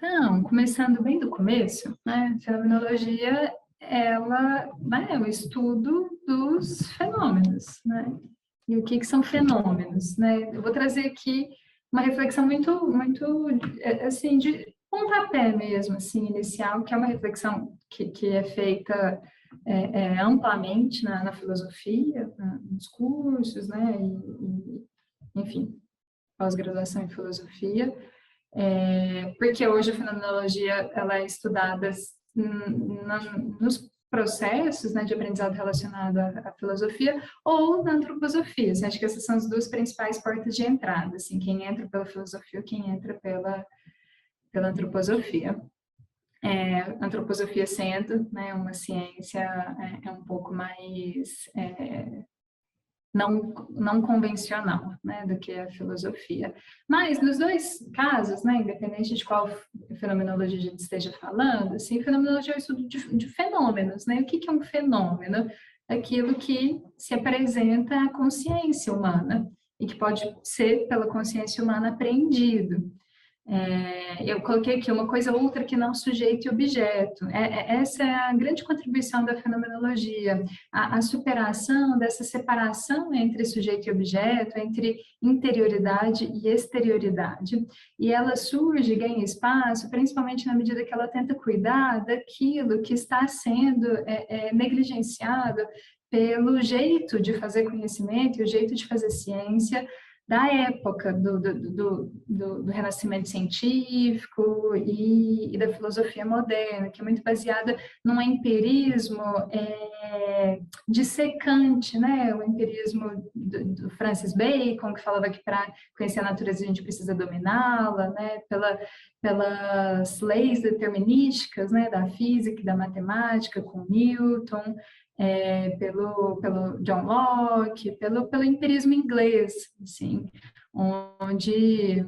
Então, começando bem do começo, né, fenomenologia, ela, né, é o estudo dos fenômenos, né? E o que que são fenômenos, né? Eu vou trazer aqui uma reflexão muito, assim, de pontapé mesmo, assim, inicial, que é uma reflexão que é feita amplamente na filosofia, nos cursos, né, enfim, pós-graduação em filosofia, porque hoje a fenomenologia ela é estudada nos processos, né, de aprendizado relacionado à filosofia ou na antroposofia. Assim, acho que essas são as duas principais portas de entrada, assim, quem entra pela filosofia ou quem entra pela antroposofia. Antroposofia sendo, né, uma ciência um pouco mais não convencional, né, do que a filosofia. Mas nos dois casos, né, independente de qual fenomenologia a gente esteja falando, assim, fenomenologia é o estudo de fenômenos, né? O que é um fenômeno? Aquilo que se apresenta à consciência humana e que pode ser pela consciência humana apreendido. Eu coloquei aqui uma coisa ou outra que não sujeito e objeto. Essa é a grande contribuição da fenomenologia, a superação dessa separação entre sujeito e objeto, entre interioridade e exterioridade. E ela surge, ganha espaço, principalmente na medida que ela tenta cuidar daquilo que está sendo negligenciado pelo jeito de fazer conhecimento e o jeito de fazer ciência da época do renascimento científico e da filosofia moderna, que é muito baseada num empirismo dissecante, né? O empirismo do Francis Bacon, que falava que para conhecer a natureza a gente precisa dominá-la, né? Pelas leis determinísticas, né? Da física e da matemática, com Newton, pelo John Locke, pelo empirismo inglês, assim, onde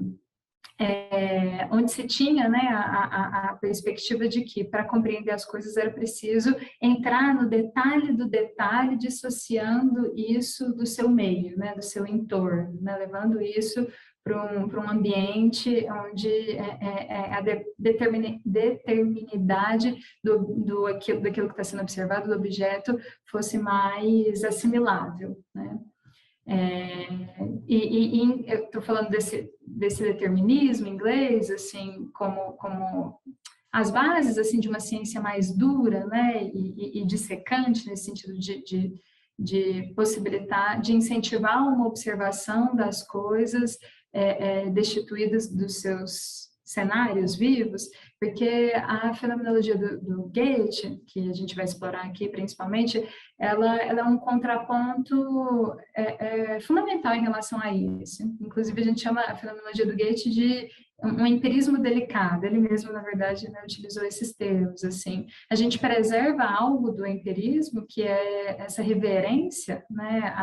se tinha, né, a perspectiva de que para compreender as coisas era preciso entrar no detalhe do detalhe, dissociando isso do seu meio, né, do seu entorno, né, levando isso para um ambiente onde a determinidade daquilo que está sendo observado, do objeto, fosse mais assimilável, né? Eu estou falando desse determinismo inglês, assim, como as bases, assim, de uma ciência mais dura, né, e dissecante, nesse sentido de possibilitar, de incentivar uma observação das coisas destituídas dos seus cenários vivos, porque a fenomenologia do Goethe, que a gente vai explorar aqui principalmente, ela é um contraponto fundamental em relação a isso. Inclusive, a gente chama a fenomenologia do Goethe de um empirismo delicado. Ele mesmo, na verdade, né, utilizou esses termos. Assim, a gente preserva algo do empirismo, que é essa reverência, né,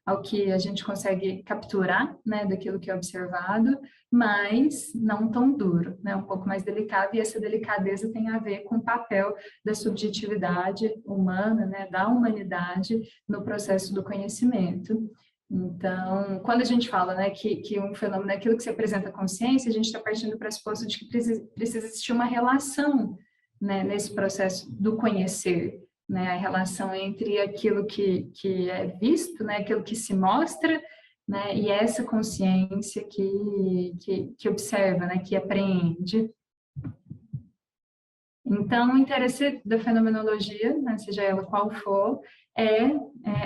ao que a gente consegue capturar, né, daquilo que é observado, mas não tão duro, né, um pouco mais delicado, e essa delicadeza tem a ver com o papel da subjetividade humana, né, da humanidade no processo do conhecimento. Então, quando a gente fala, né, que um fenômeno é aquilo que se apresenta à consciência, a gente está partindo do pressuposto de que precisa existir uma relação, né, nesse processo do conhecer, né, a relação entre aquilo que é visto, né, aquilo que se mostra, né, e essa consciência que observa, né, que apreende. Então, o interesse da fenomenologia, né, seja ela qual for, é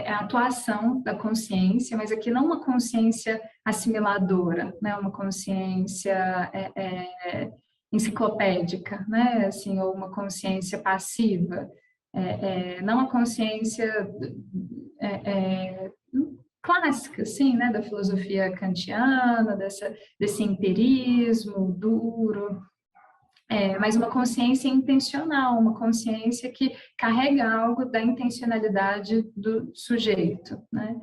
a atuação da consciência, mas aqui não uma consciência assimiladora, né, uma consciência enciclopédica, né, assim, ou uma consciência passiva, não a consciência clássica, assim, né, da filosofia kantiana, desse empirismo duro, mas uma consciência intencional, uma consciência que carrega algo da intencionalidade do sujeito, né?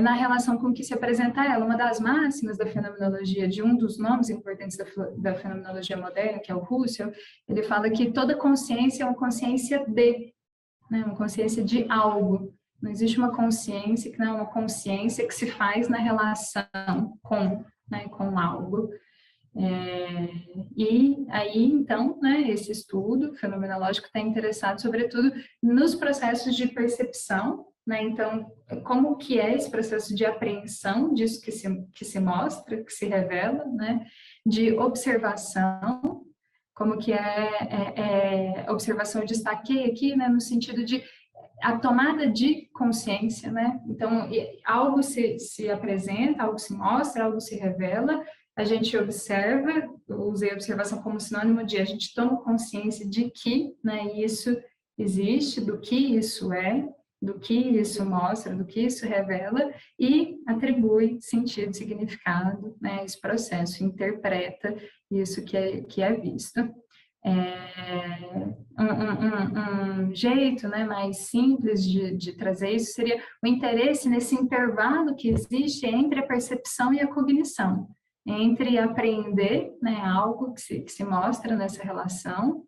Na relação com que se apresenta ela, uma das máximas da fenomenologia, de um dos nomes importantes da fenomenologia moderna, que é o Husserl, ele fala que toda consciência é uma consciência né, uma consciência de algo. Não existe uma consciência que não é uma consciência que se faz na relação com, né, com algo. E aí, então, né, esse estudo fenomenológico está interessado, sobretudo, nos processos de percepção, né? Então, como que é esse processo de apreensão disso que se mostra, que se revela, né? De observação, como que observação eu destaquei aqui, né, no sentido de a tomada de consciência, né? Então, algo se apresenta, algo se mostra, algo se revela, a gente observa, eu usei observação como sinônimo de a gente toma consciência de que, né, isso existe, do que isso é, do que isso mostra, do que isso revela, e atribui sentido, significado, né, a esse processo, interpreta isso que é visto. Um jeito, né, mais simples de trazer isso seria o interesse nesse intervalo que existe entre a percepção e a cognição, entre aprender, né, algo que se mostra nessa relação,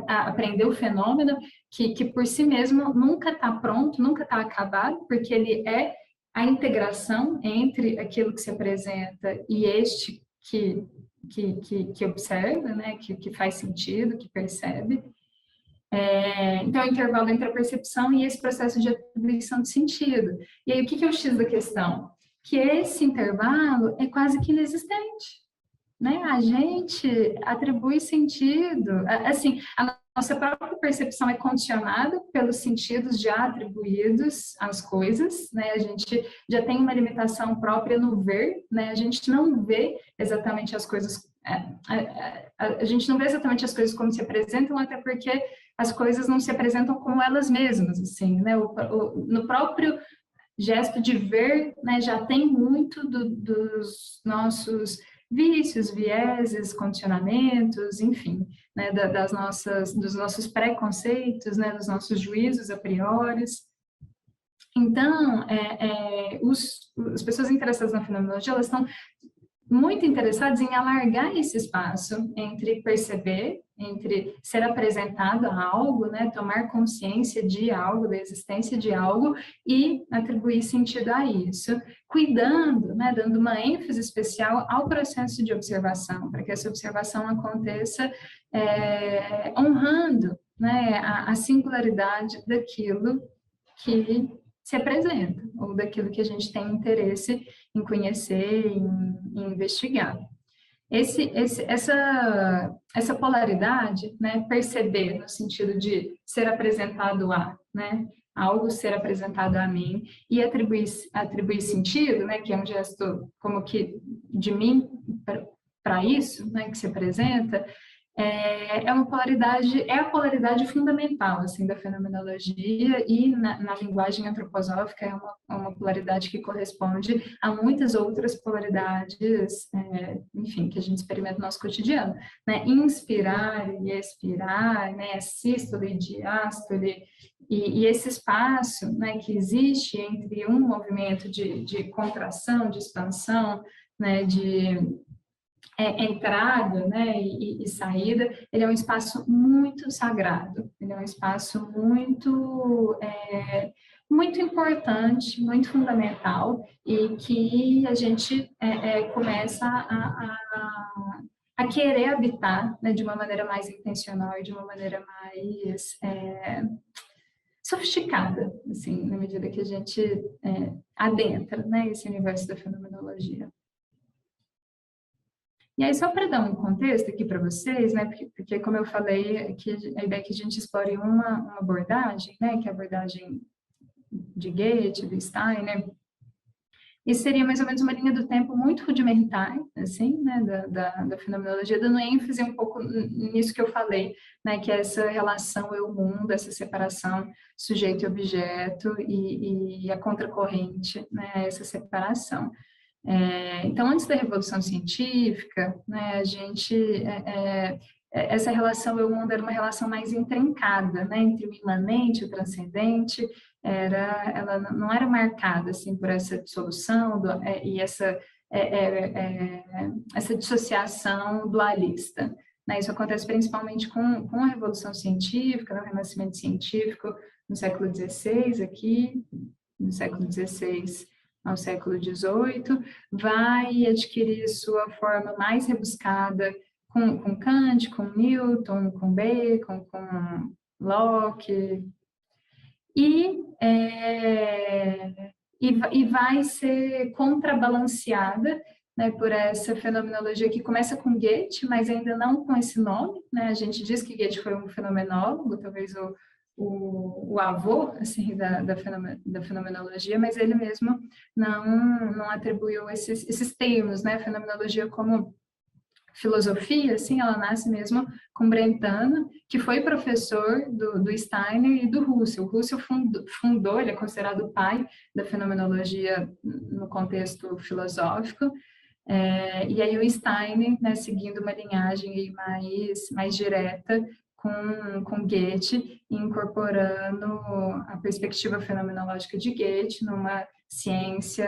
aprender o fenômeno que por si mesmo nunca está pronto, nunca está acabado, porque ele é a integração entre aquilo que se apresenta e este que observa, né, que faz sentido, que percebe. Então, o intervalo entre a percepção e esse processo de atribuição de sentido. E aí, o que é o X da questão? Que esse intervalo é quase que inexistente, né? A gente atribui sentido, assim, a nossa própria percepção é condicionada pelos sentidos já atribuídos às coisas, né? A gente já tem uma limitação própria no ver, né? A gente não vê exatamente as coisas, a gente não vê exatamente as coisas como se apresentam, até porque as coisas não se apresentam como elas mesmas, assim, né? No próprio gesto de ver, né, já tem muito dos nossos vícios, vieses, condicionamentos, enfim, né, dos nossos preconceitos, né, dos nossos juízos a priori. Então, as pessoas interessadas na fenomenologia, elas estão muito interessados em alargar esse espaço entre perceber, entre ser apresentado a algo, né, tomar consciência de algo, da existência de algo e atribuir sentido a isso, cuidando, né, dando uma ênfase especial ao processo de observação, para que essa observação aconteça honrando, né, a singularidade daquilo que se apresenta, ou daquilo que a gente tem interesse em conhecer, em investigar. Essa polaridade, né, perceber no sentido de ser apresentado a, né, algo ser apresentado a mim, e atribuir sentido, né, que é um gesto como que de mim para isso, né, que se apresenta, uma polaridade, é a polaridade fundamental, assim, da fenomenologia, e na linguagem antroposófica é uma polaridade que corresponde a muitas outras polaridades, enfim, que a gente experimenta no nosso cotidiano, né? Inspirar e expirar, né? Sístole e diástole, e esse espaço, né, que existe entre um movimento de contração, de expansão, né, de entrada, né, e saída, ele é um espaço muito sagrado, ele é um espaço muito importante, muito fundamental, e que a gente começa a querer habitar, né, de uma maneira mais intencional e de uma maneira mais sofisticada, assim, na medida que a gente adentra, né, esse universo da fenomenologia. E aí, só para dar um contexto aqui para vocês, né, porque como eu falei, que a ideia é que a gente explore uma abordagem, né, que é a abordagem de Goethe, do Stein, né, e seria mais ou menos uma linha do tempo muito rudimentar, assim, né, da fenomenologia, dando ênfase um pouco nisso que eu falei, né, que é essa relação eu-mundo, essa separação sujeito e objeto, e a contracorrente, né, essa separação. Então, antes da Revolução Científica, né, a gente, essa relação eu-mundo era uma relação mais intrincada, né, entre o imanente e o transcendente, ela não era marcada assim, por essa dissolução e essa dissociação dualista. Né, isso acontece principalmente com a Revolução Científica, o Renascimento Científico, no século XVI aqui, no século XVI, ao século XVIII, vai adquirir sua forma mais rebuscada com Kant, com Newton, com Bacon, com Locke, e vai ser contrabalanceada, né, por essa fenomenologia que começa com Goethe, mas ainda não com esse nome, né? A gente diz que Goethe foi um fenomenólogo, talvez o avô assim, da fenomenologia, mas ele mesmo não atribuiu esses termos, né? Fenomenologia como filosofia, assim, ela nasce mesmo com Brentano, que foi professor do Steiner e do Husserl. O Husserl fundou, ele é considerado o pai da fenomenologia no contexto filosófico, e aí o Steiner, né, seguindo uma linhagem mais direta com Goethe, incorporando a perspectiva fenomenológica de Goethe numa ciência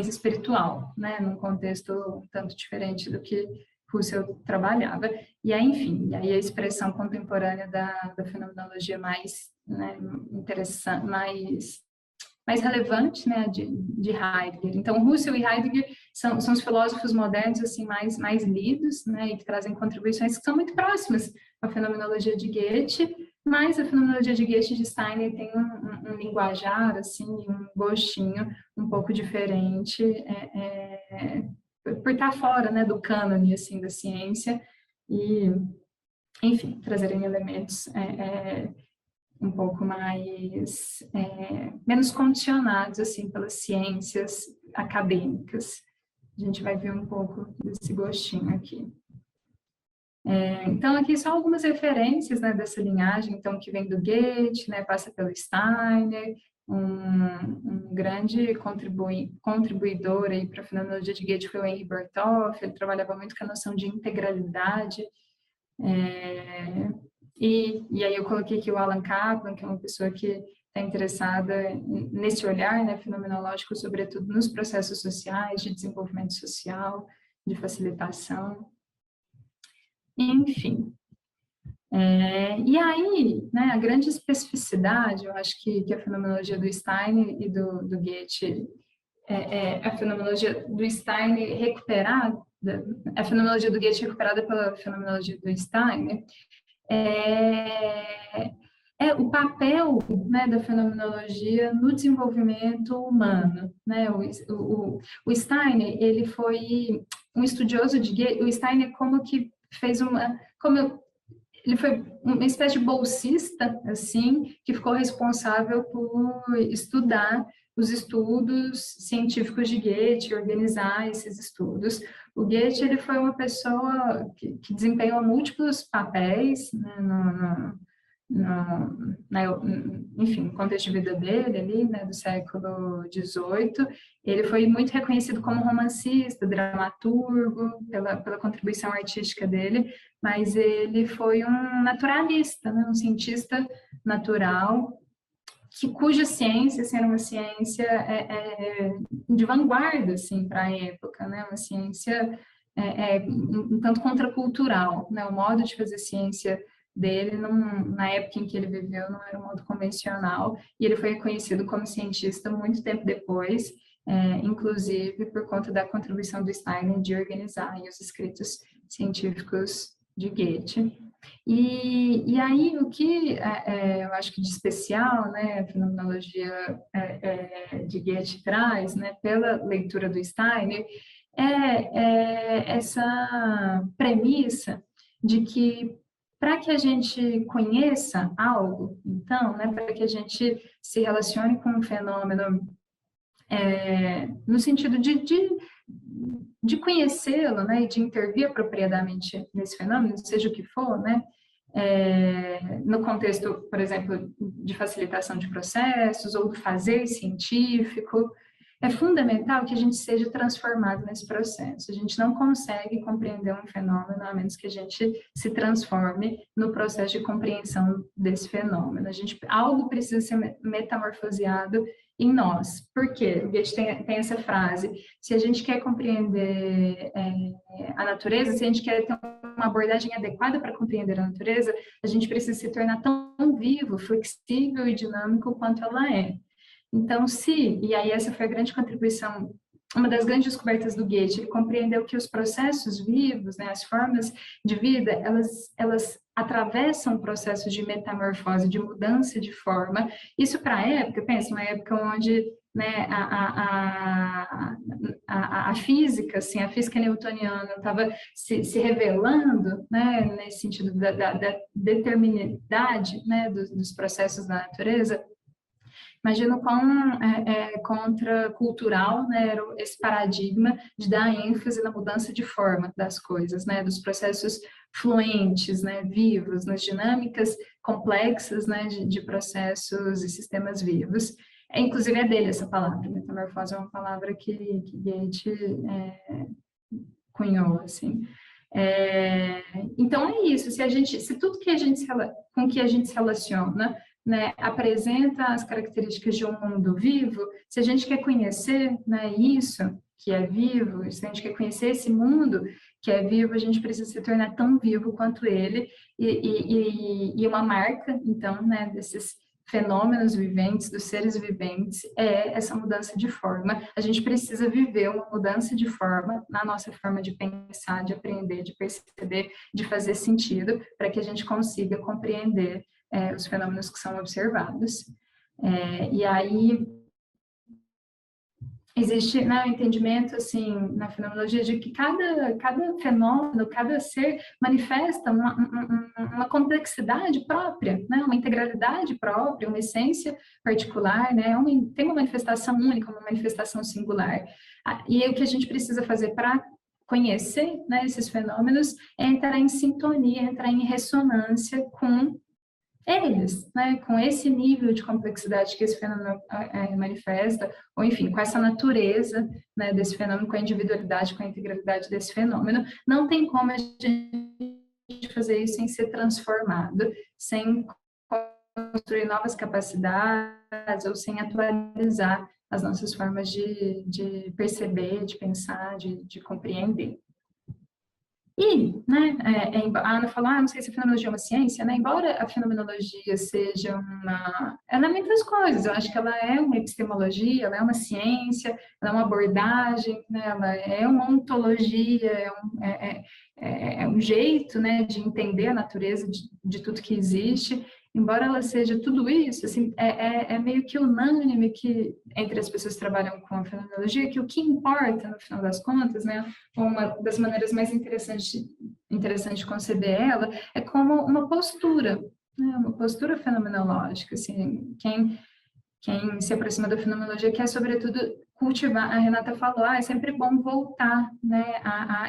espiritual, né, num contexto um tanto diferente do que Husserl trabalhava. E aí, enfim, aí a expressão contemporânea da fenomenologia mais, né, interessante, mais relevante, né, de Heidegger. Então, Husserl e Heidegger são os filósofos modernos assim mais lidos, né, e que trazem contribuições que são muito próximas à fenomenologia de Goethe, mas a fenomenologia de Goethe e de Steiner tem um linguajar, assim, um gostinho um pouco diferente, por estar fora, né, do cânone, assim, da ciência, e, enfim, trazerem elementos um pouco menos condicionados, assim, pelas ciências acadêmicas. A gente vai ver um pouco desse gostinho aqui. Então, aqui só algumas referências, né, dessa linhagem, então, que vem do Goethe, né, passa pelo Steiner, um grande contribuidor aí para a fenomenologia de Goethe foi o Henri Berthoff, ele trabalhava muito com a noção de integralidade, e aí eu coloquei aqui o Alan Kaplan, que é uma pessoa que está interessada nesse olhar, né, fenomenológico, sobretudo nos processos sociais, de desenvolvimento social, de facilitação. Enfim. E aí, né, a grande especificidade, eu acho que a fenomenologia do Steiner e do Goethe, a fenomenologia do Steiner recuperada, a fenomenologia do Goethe recuperada pela fenomenologia do Steiner, é o papel, né, da fenomenologia no desenvolvimento humano, né? O Steiner, ele foi um estudioso de Goethe. O Steiner como que fez ele foi uma espécie de bolsista, assim, que ficou responsável por estudar os estudos científicos de Goethe, organizar esses estudos. O Goethe, ele foi uma pessoa que desempenhou múltiplos papéis, né, enfim, no contexto de vida dele ali, né, do século XVIII. Ele foi muito reconhecido como romancista, dramaturgo, pela contribuição artística dele, mas ele foi um naturalista, né, um cientista natural, cuja ciência era uma ciência de vanguarda, assim, para a época, né, uma ciência um tanto contracultural, né, o modo de fazer ciência dele, na época em que ele viveu, não era um modo convencional, e ele foi reconhecido como cientista muito tempo depois, inclusive por conta da contribuição do Steiner de organizar os escritos científicos de Goethe. E aí, o que eu acho que de especial, né, a fenomenologia de Goethe traz, né, pela leitura do Steiner, essa premissa de que para que a gente conheça algo, então, né, para que a gente se relacione com um fenômeno no sentido de conhecê-lo, né, e de intervir apropriadamente nesse fenômeno, seja o que for, né, no contexto, por exemplo, de facilitação de processos ou do fazer científico, é fundamental que a gente seja transformado nesse processo. A gente não consegue compreender um fenômeno a menos que a gente se transforme no processo de compreensão desse fenômeno. Algo precisa ser metamorfoseado em nós. Por quê? O Goethe tem essa frase: se a gente quer compreender a natureza, se a gente quer ter uma abordagem adequada para compreender a natureza, a gente precisa se tornar tão vivo, flexível e dinâmico quanto ela é. Então, e aí essa foi a grande contribuição, uma das grandes descobertas do Goethe, ele compreendeu que os processos vivos, né, as formas de vida, elas atravessam um processo de metamorfose, de mudança de forma. Isso para a época, pensa, uma época onde, né, a física, assim, a física newtoniana estava se revelando, né, nesse sentido da determinidade, né, dos processos da natureza. Imagina o quão contracultural, né, era esse paradigma de dar ênfase na mudança de forma das coisas, né, dos processos fluentes, né, vivos, nas dinâmicas complexas, né, de processos e sistemas vivos. Inclusive é dele essa palavra, metamorfose é uma palavra que Goethe cunhou, assim. Então é isso, se tudo que com que a gente se relaciona, né, apresenta as características de um mundo vivo, se a gente quer conhecer, né, isso que é vivo, se a gente quer conhecer esse mundo que é vivo, a gente precisa se tornar tão vivo quanto ele, e uma marca, então, né, desses fenômenos viventes, dos seres viventes, é essa mudança de forma. A gente precisa viver uma mudança de forma na nossa forma de pensar, de aprender, de perceber, de fazer sentido, para que a gente consiga compreender os fenômenos que são observados. E aí existe, né, um entendimento, assim, na fenomenologia, de que cada fenômeno, cada ser manifesta uma complexidade própria, né, uma integralidade própria, uma essência particular, né, tem uma manifestação única, uma manifestação singular. E o que a gente precisa fazer para conhecer, né, esses fenômenos é entrar em sintonia, entrar em ressonância com eles, né, com esse nível de complexidade que esse fenômeno manifesta, ou enfim, com essa natureza, né, desse fenômeno, com a individualidade, com a integralidade desse fenômeno, não tem como a gente fazer isso sem ser transformado, sem construir novas capacidades ou sem atualizar as nossas formas de perceber, de pensar, de compreender. E, né, a Ana falou, não sei se a fenomenologia é uma ciência, né? Embora a fenomenologia seja ela é muitas coisas, eu acho que ela é uma epistemologia, ela é uma ciência, ela é uma abordagem, né? Ela é uma ontologia, é um jeito, né, de entender a natureza de tudo que existe. Embora ela seja tudo isso, assim, é meio que unânime que, entre as pessoas que trabalham com a fenomenologia, que o que importa, no final das contas, né, uma das maneiras mais interessantes de conceber ela, é como uma postura, né, uma postura fenomenológica. Assim, quem se aproxima da fenomenologia quer, sobretudo, cultivar. A Renata falou, é sempre bom voltar, né,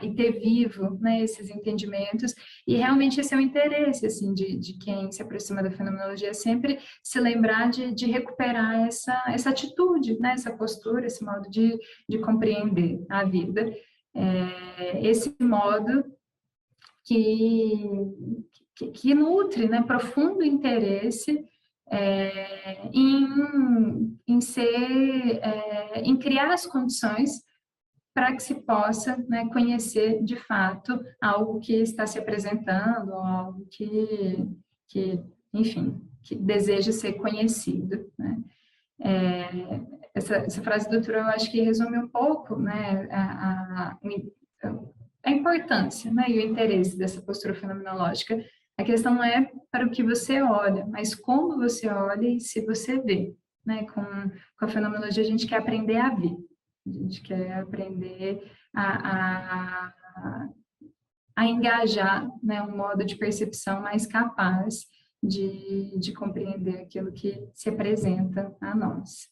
e ter vivo, né, esses entendimentos, e realmente esse é o interesse, assim, de quem se aproxima da fenomenologia, sempre se lembrar de recuperar essa atitude, né, essa postura, esse modo de compreender a vida, esse modo que nutre, né, profundo interesse em criar as condições para que se possa, né, conhecer de fato algo que está se apresentando, algo enfim, que deseja ser conhecido, né? Essa frase do Thoreau, eu acho que resume um pouco, né, a importância, né, e o interesse dessa postura fenomenológica. A questão não é para o que você olha, mas como você olha e se você vê, né? Com a fenomenologia a gente quer aprender a ver, a gente quer aprender a engajar, né, um modo de percepção mais capaz de compreender aquilo que se apresenta a nós.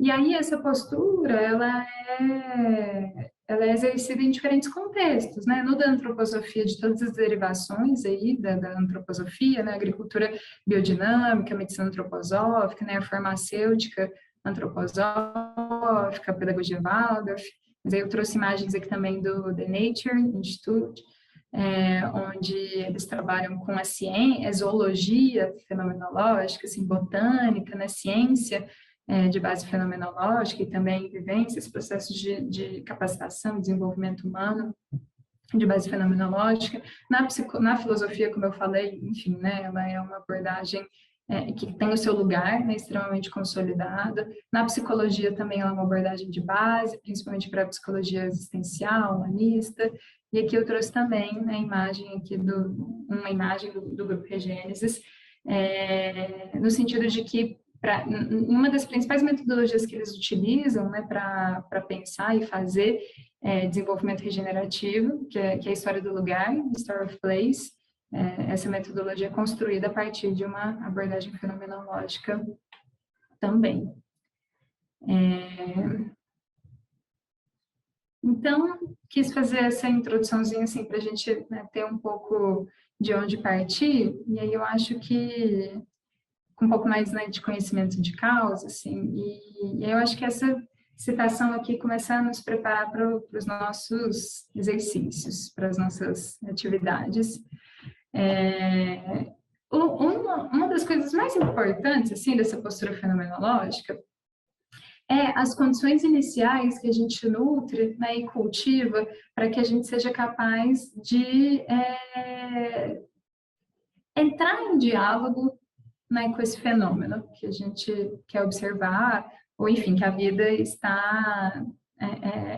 E aí essa postura, ela é exercida em diferentes contextos, né? No da antroposofia, de todas as derivações aí da antroposofia, né? Agricultura biodinâmica, medicina antroposófica, né? A farmacêutica antroposófica, a pedagogia Waldorf. Mas aí eu trouxe imagens aqui também do The Nature Institute, onde eles trabalham com a ciência, a zoologia fenomenológica, assim, botânica, né? Ciência, de base fenomenológica e também vivências, processos de capacitação e desenvolvimento humano de base fenomenológica. Na filosofia, como eu falei, enfim, né, ela é uma abordagem que tem o seu lugar, né, extremamente consolidado. Na psicologia também ela é uma abordagem de base, principalmente para a psicologia existencial, humanista. E aqui eu trouxe também, né, uma imagem do grupo Regênesis, no sentido de que uma das principais metodologias que eles utilizam, né, para pensar e fazer desenvolvimento regenerativo, que é a história do lugar, Story of Place. Essa metodologia é construída a partir de uma abordagem fenomenológica também. Então, quis fazer essa introduçãozinha assim, para a gente, né, ter um pouco de onde partir, e aí eu acho que com um pouco mais, né, de conhecimento de causa, assim, e eu acho que essa citação aqui começa a nos preparar para os nossos exercícios, para as nossas atividades. Uma das coisas mais importantes, assim, dessa postura fenomenológica é as condições iniciais que a gente nutre, né, e cultiva para que a gente seja capaz de entrar em diálogo, né, com esse fenômeno que a gente quer observar, ou enfim, que a vida está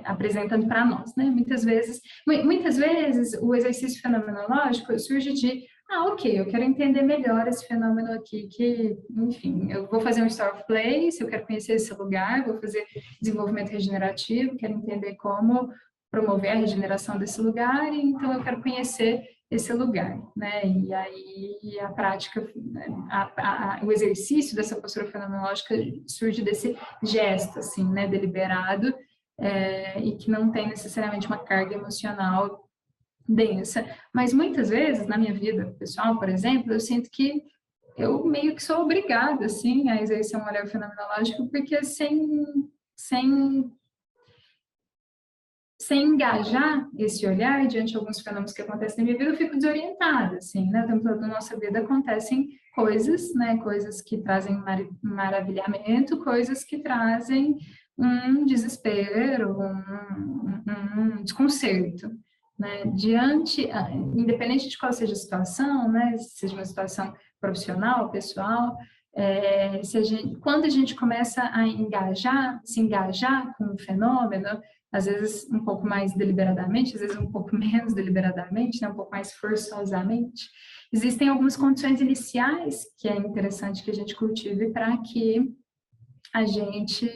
apresentando para nós, né? Muitas vezes o exercício fenomenológico surge de, ok, eu quero entender melhor esse fenômeno aqui, que, enfim, eu vou fazer um Story of Place, eu quero conhecer esse lugar, vou fazer desenvolvimento regenerativo, quero entender como promover a regeneração desse lugar, e então eu quero conhecer esse lugar, né? E aí a prática, o exercício dessa postura fenomenológica surge desse gesto, assim, né, deliberado, e que não tem necessariamente uma carga emocional densa. Mas muitas vezes, na minha vida pessoal, por exemplo, eu sinto que eu meio que sou obrigada, assim, a exercer um olhar fenomenológico, porque sem engajar esse olhar diante de alguns fenômenos que acontecem na minha vida, eu fico desorientada, assim, né? O tempo todo na nossa vida acontecem coisas, né? Coisas que trazem maravilhamento, coisas que trazem um desespero, um desconcerto, né? Independente de qual seja a situação, né? Seja uma situação profissional, pessoal, quando a gente começa a se engajar com o fenômeno, às vezes um pouco mais deliberadamente, às vezes um pouco menos deliberadamente, né, um pouco mais forçosamente. Existem algumas condições iniciais que é interessante que a gente cultive para que a gente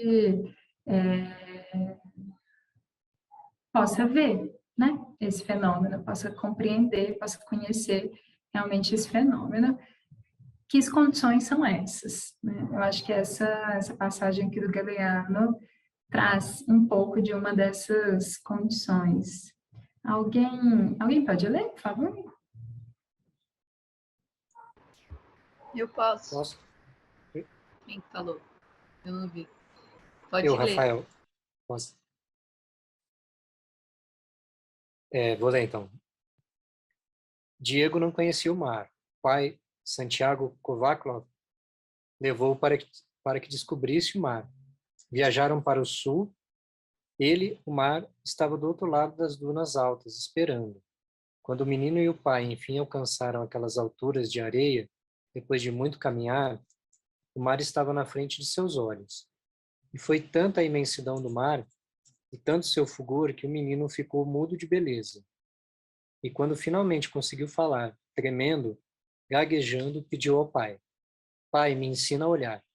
possa ver, né, esse fenômeno, possa compreender, possa conhecer realmente esse fenômeno. Que as condições são essas, né? Eu acho que essa passagem aqui do Galeano traz um pouco de uma dessas condições. Alguém pode ler, por favor? Eu posso. Posso? Quem falou? Eu não vi. Pode Eu, ler. Rafael. Posso? Vou ler então. Diego não conhecia o mar. O pai, Santiago Kovaklov, levou-o para que descobrisse o mar. Viajaram para o sul. Ele, o mar, estava do outro lado das dunas altas, esperando. Quando o menino e o pai enfim alcançaram aquelas alturas de areia, depois de muito caminhar, o mar estava na frente de seus olhos. E foi tanta a imensidão do mar e tanto seu fulgor que o menino ficou mudo de beleza. E quando finalmente conseguiu falar, tremendo, gaguejando, pediu ao pai: Pai, me ensina a olhar.